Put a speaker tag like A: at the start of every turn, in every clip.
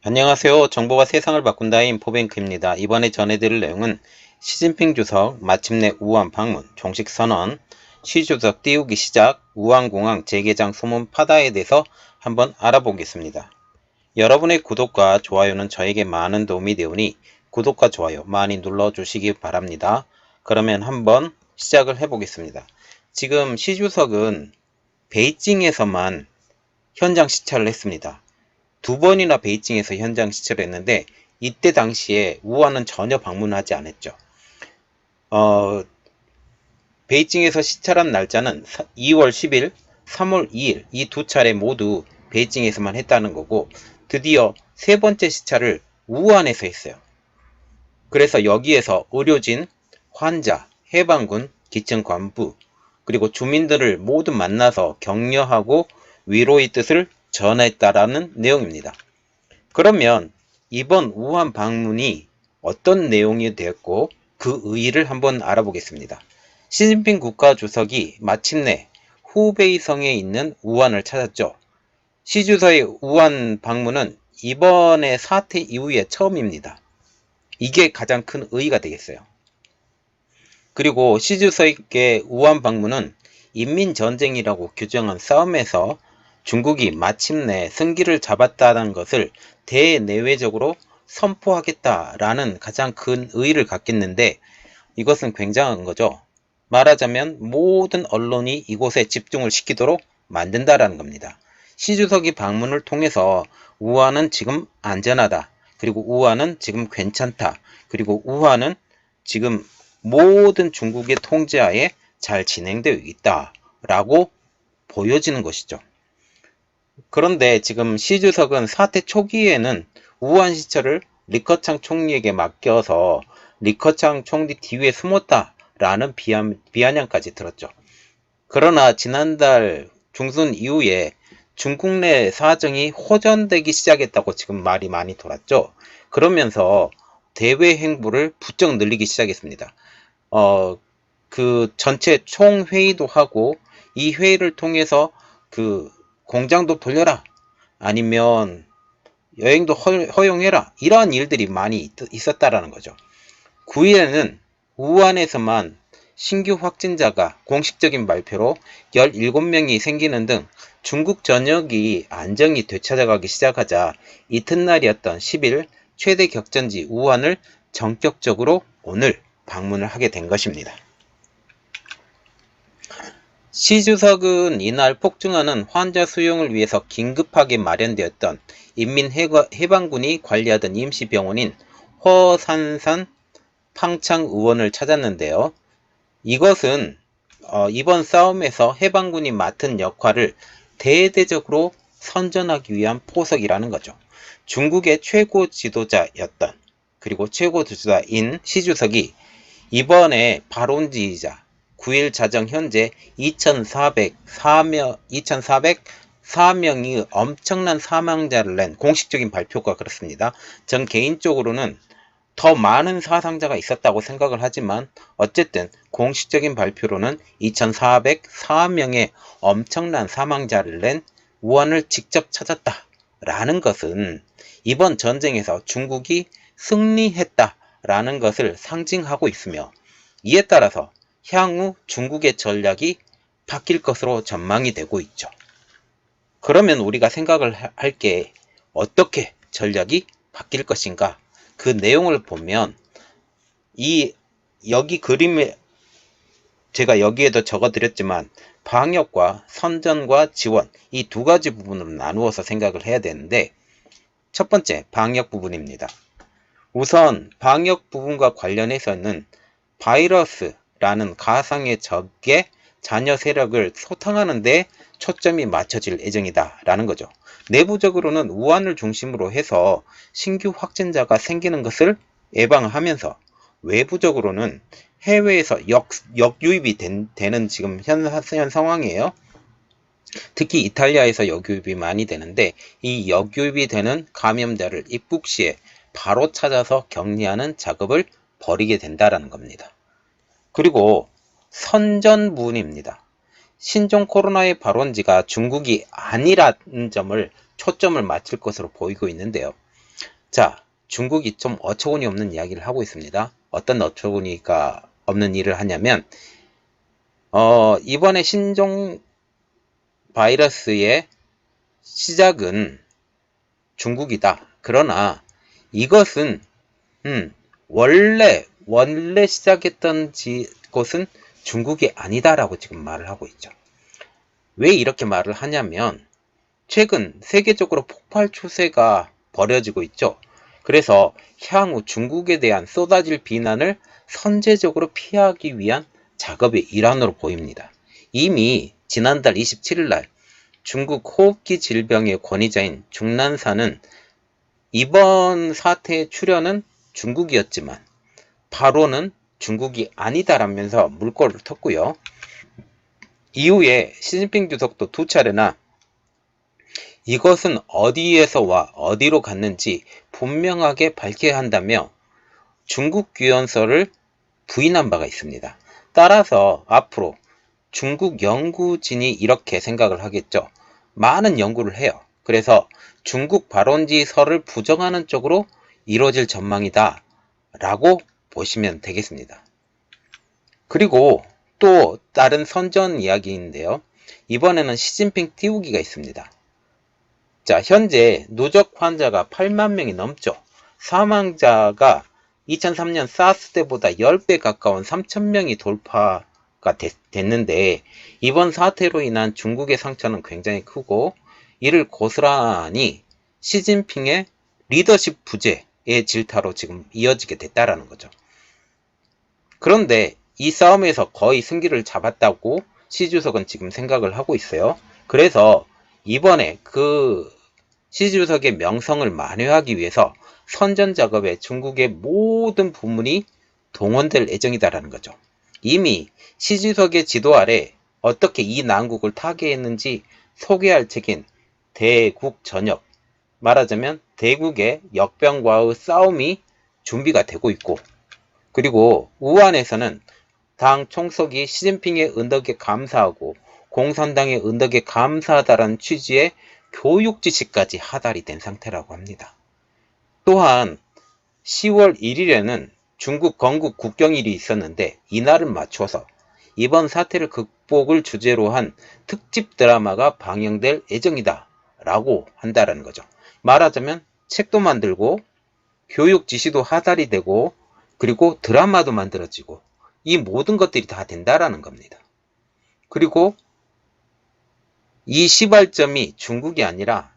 A: 안녕하세요. 정보가 세상을 바꾼다 인포뱅크입니다. 이번에 전해드릴 내용은 시진핑 주석 마침내 우한 방문, 종식 선언, 시 주석 띄우기 시작, 우한공항 재개장 소문 파다에 대해서 한번 알아보겠습니다. 여러분의 구독과 좋아요는 저에게 많은 도움이 되오니 구독과 좋아요 많이 눌러주시기 바랍니다. 그러면 한번 시작을 해보겠습니다. 지금 시 주석은 베이징에서만 현장 시찰을 했습니다. 두 번이나 베이징에서 현장 시찰을 했는데 이때 당시에 우한은 전혀 방문하지 않았죠. 베이징에서 시찰한 날짜는 2월 10일, 3월 2일 이 두 차례 모두 베이징에서만 했다는 거고 드디어 세 번째 시찰을 우한에서 했어요. 그래서 여기에서 의료진, 환자, 해방군, 기층 관부 그리고 주민들을 모두 만나서 격려하고 위로의 뜻을 전했다라는 내용입니다. 그러면 이번 우한 방문이 어떤 내용이 되었고 그 의의를 한번 알아보겠습니다. 시진핑 국가주석이 마침내 후베이성에 있는 우한을 찾았죠. 시 주석의 우한 방문은 이번의 사태 이후에 처음입니다. 이게 가장 큰 의의가 되겠어요. 그리고 시 주석의 우한 방문은 인민전쟁이라고 규정한 싸움에서 중국이 마침내 승기를 잡았다는 것을 대내외적으로 선포하겠다라는 가장 큰 의의를 갖겠는데 이것은 굉장한 거죠. 말하자면 모든 언론이 이곳에 집중을 시키도록 만든다라는 겁니다. 시 주석이 방문을 통해서 우한은 지금 안전하다. 그리고 우한은 지금 괜찮다. 그리고 우한은 지금 모든 중국의 통제하에 잘 진행되어 있다라고 보여지는 것이죠. 그런데 지금 시 주석은 사태 초기에는 우한 시찰을 리커창 총리에게 맡겨서 리커창 총리 뒤에 숨었다라는 비아냥까지 들었죠. 그러나 지난달 중순 이후에 중국 내 사정이 호전되기 시작했다고 지금 말이 많이 돌았죠. 그러면서 대외 행보를 부쩍 늘리기 시작했습니다. 그 전체 총회의도 하고 이 회의를 통해서 그 공장도 돌려라 아니면 여행도 허용해라 이러한 일들이 많이 있었다라는 거죠. 9일에는 우한에서만 신규 확진자가 공식적인 발표로 17명이 생기는 등 중국 전역이 안정이 되찾아가기 시작하자 이튿날이었던 10일 최대 격전지 우한을 전격적으로 오늘 방문을 하게 된 것입니다. 시 주석은 이날 폭증하는 환자 수용을 위해서 긴급하게 마련되었던 인민해방군이 관리하던 임시병원인 허산산 팡창의원을 찾았는데요. 이것은 이번 싸움에서 해방군이 맡은 역할을 대대적으로 선전하기 위한 포석이라는 거죠. 중국의 최고 지도자였던 그리고 최고 지도자인 시 주석이 이번에 발원지이자 9일 자정 현재 2,404명의 엄청난 사망자를 낸 공식적인 발표가 그렇습니다. 전 개인적으로는 더 많은 사상자가 있었다고 생각을 하지만 어쨌든 공식적인 발표로는 2,404명의 엄청난 사망자를 낸 우한을 직접 찾았다라는 것은 이번 전쟁에서 중국이 승리했다라는 것을 상징하고 있으며 이에 따라서 향후 중국의 전략이 바뀔 것으로 전망이 되고 있죠. 그러면 우리가 생각을 할 게 어떻게 전략이 바뀔 것인가? 그 내용을 보면 여기 그림에 제가 여기에도 적어드렸지만 방역과 선전과 지원 이 두 가지 부분으로 나누어서 생각을 해야 되는데 첫 번째 방역 부분입니다. 우선 방역 부분과 관련해서는 바이러스라는 가상의 적의 잔여 세력을 소탕하는 데 초점이 맞춰질 예정이다 라는 거죠. 내부적으로는 우한을 중심으로 해서 신규 확진자가 생기는 것을 예방하면서 외부적으로는 해외에서 역유입이 되는 지금 현 상황이에요. 특히 이탈리아에서 역유입이 많이 되는데 이 역유입이 되는 감염자를 입국 시에 바로 찾아서 격리하는 작업을 벌이게 된다는 겁니다. 그리고 선전 부분입니다. 신종 코로나의 발원지가 중국이 아니라는 점을 초점을 맞출 것으로 보이고 있는데요. 자, 중국이 좀 어처구니 없는 이야기를 하고 있습니다. 어떤 어처구니가 없는 일을 하냐면 이번에 신종 바이러스의 시작은 중국이다. 그러나 이것은 원래 시작했던 곳은 중국이 아니다라고 지금 말을 하고 있죠. 왜 이렇게 말을 하냐면 최근 세계적으로 폭발 추세가 벌어지고 있죠. 그래서 향후 중국에 대한 쏟아질 비난을 선제적으로 피하기 위한 작업의 일환으로 보입니다. 이미 지난달 27일 날 중국 호흡기 질병의 권위자인 중난사는 이번 사태의 출현은 중국이었지만 바로는 중국이 아니다라면서 물꼬를 텄고요. 이후에 시진핑 주석도 두 차례나 이것은 어디에서 와 어디로 갔는지 분명하게 밝혀야 한다며 중국 귀원서를 부인한 바가 있습니다. 따라서 앞으로 중국 연구진이 이렇게 생각을 하겠죠. 많은 연구를 해요. 그래서 중국 발원지설을 부정하는 쪽으로 이루어질 전망이다 라고 보시면 되겠습니다. 그리고 또 다른 선전 이야기인데요. 이번에는 시진핑 띄우기가 있습니다. 자, 현재 누적 환자가 8만 명이 넘죠. 사망자가 2003년 사스 때보다 10배 가까운 3,000명이 돌파가 됐는데 이번 사태로 인한 중국의 상처는 굉장히 크고 이를 고스란히 시진핑의 리더십 부재의 질타로 지금 이어지게 됐다라는 거죠. 그런데 이 싸움에서 거의 승기를 잡았다고 시 주석은 지금 생각을 하고 있어요. 그래서 이번에 시 주석의 명성을 만회하기 위해서 선전 작업에 중국의 모든 부문이 동원될 예정이다라는 거죠. 이미 시 주석의 지도 아래 어떻게 이 난국을 타개했는지 소개할 책인 대국 전역, 말하자면 대국의 역병과의 싸움이 준비가 되고 있고, 그리고 우한에서는 당 총석이 시진핑의 은덕에 감사하고 공산당의 은덕에 감사하다라는 취지의 교육 지시까지 하달이 된 상태라고 합니다. 또한 10월 1일에는 중국 건국 국경일이 있었는데 이날을 맞춰서 이번 사태를 극복을 주제로 한 특집 드라마가 방영될 예정이다 라고 한다라는 거죠. 말하자면 책도 만들고 교육 지시도 하달이 되고 그리고 드라마도 만들어지고 이 모든 것들이 다 된다라는 겁니다. 그리고 이 시발점이 중국이 아니라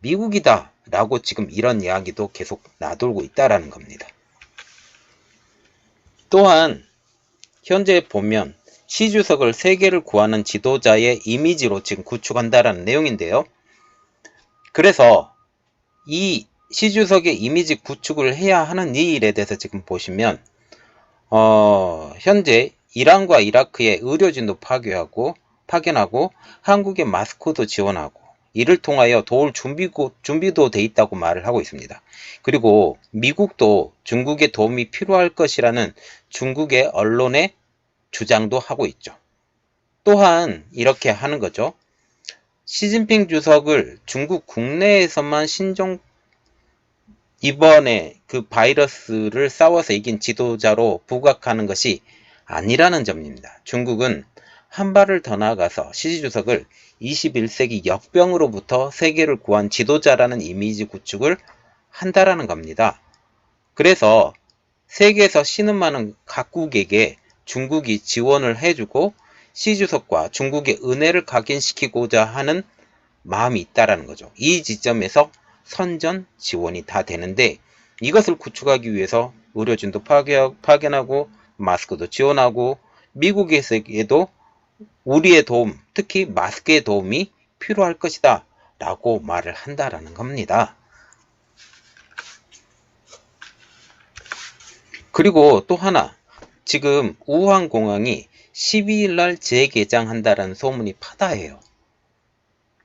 A: 미국이다 라고 지금 이런 이야기도 계속 나돌고 있다라는 겁니다. 또한 현재 보면 시 주석을 세계를 구하는 지도자의 이미지로 지금 구축한다라는 내용인데요. 그래서 이 시 주석의 이미지 구축을 해야 하는 이 일에 대해서 지금 보시면 현재 이란과 이라크에 의료진도 파견하고 한국의 마스크도 지원하고 이를 통하여 도울 준비도 돼 있다고 말을 하고 있습니다. 그리고 미국도 중국의 도움이 필요할 것이라는 중국의 언론의 주장도 하고 있죠. 또한 이렇게 하는 거죠. 시진핑 주석을 중국 국내에서만 이번에 그 바이러스를 싸워서 이긴 지도자로 부각하는 것이 아니라는 점입니다. 중국은 한 발을 더 나아가서 시 주석을 21세기 역병으로부터 세계를 구한 지도자라는 이미지 구축을 한다라는 겁니다. 그래서 세계에서 신음하는 각국에게 중국이 지원을 해주고 시 주석과 중국의 은혜를 각인시키고자 하는 마음이 있다라는 거죠. 이 지점에서 선전 지원이 다 되는데 이것을 구축하기 위해서 의료진도 파견하고 마스크도 지원하고 미국에서도 우리의 도움, 특히 마스크의 도움이 필요할 것이다 라고 말을 한다라는 겁니다. 그리고 또 하나, 지금 우한공항이 12일 날 재개장한다라는 소문이 파다해요.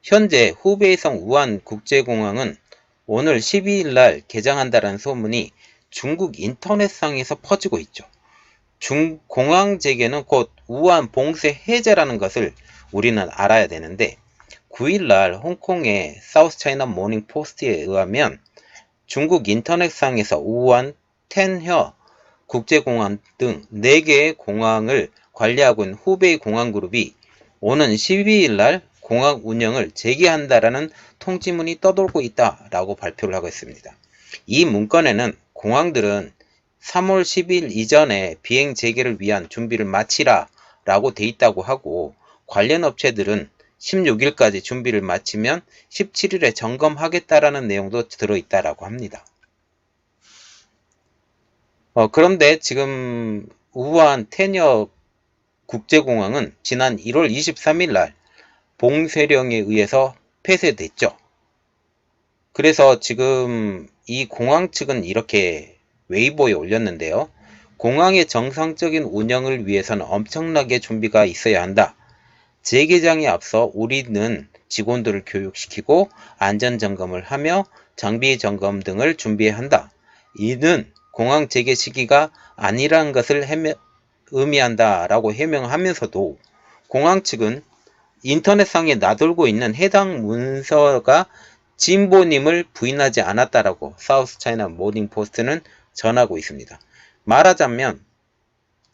A: 현재 후베이성 우한국제공항은 오늘 12일 날 개장한다는 소문이 중국 인터넷상에서 퍼지고 있죠. 공항 재개는 곧 우한 봉쇄 해제라는 것을 우리는 알아야 되는데 9일 날 홍콩의 사우스 차이나 모닝 포스트에 의하면 중국 인터넷상에서 우한, 텐혀 국제공항 등 4개의 공항을 관리하고 있는 후베이 공항그룹이 오는 12일 날 공항 운영을 재개한다라는 통지문이 떠돌고 있다라고 발표를 하고 있습니다. 이 문건에는 공항들은 3월 10일 이전에 비행 재개를 위한 준비를 마치라 라고 돼 있다고 하고, 관련 업체들은 16일까지 준비를 마치면 17일에 점검하겠다라는 내용도 들어있다라고 합니다. 그런데 지금 우한 텐혀 국제공항은 지난 1월 23일 날 봉쇄령에 의해서 폐쇄됐죠. 그래서 지금 이 공항 측은 이렇게 웨이보에 올렸는데요. 공항의 정상적인 운영을 위해서는 엄청나게 준비가 있어야 한다. 재개장에 앞서 우리는 직원들을 교육시키고 안전점검을 하며 장비 점검 등을 준비해야 한다. 이는 공항 재개 시기가 아니라는 것을 의미한다 라고 해명하면서도, 공항 측은 인터넷상에 나돌고 있는 해당 문서가 진보님을 부인하지 않았다라고 사우스 차이나 모닝 포스트는 전하고 있습니다. 말하자면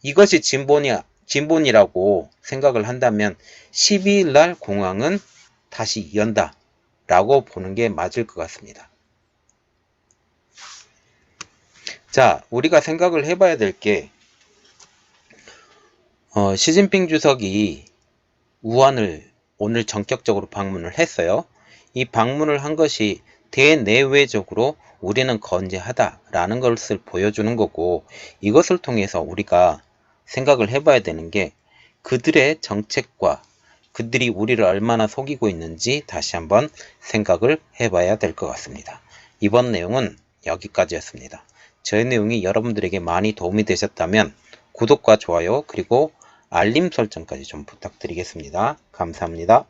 A: 이것이 진본이라고 생각을 한다면 12일 날 공항은 다시 연다 라고 보는 게 맞을 것 같습니다. 자, 우리가 생각을 해봐야 될 게, 시진핑 주석이 우한을 오늘 전격적으로 방문을 했어요. 이 방문을 한 것이 대내외적으로 우리는 건재하다라는 것을 보여주는 거고, 이것을 통해서 우리가 생각을 해봐야 되는 게, 그들의 정책과 그들이 우리를 얼마나 속이고 있는지 다시 한번 생각을 해봐야 될 것 같습니다. 이번 내용은 여기까지였습니다. 저의 내용이 여러분들에게 많이 도움이 되셨다면 구독과 좋아요 그리고 알림 설정까지 좀 부탁드리겠습니다. 감사합니다.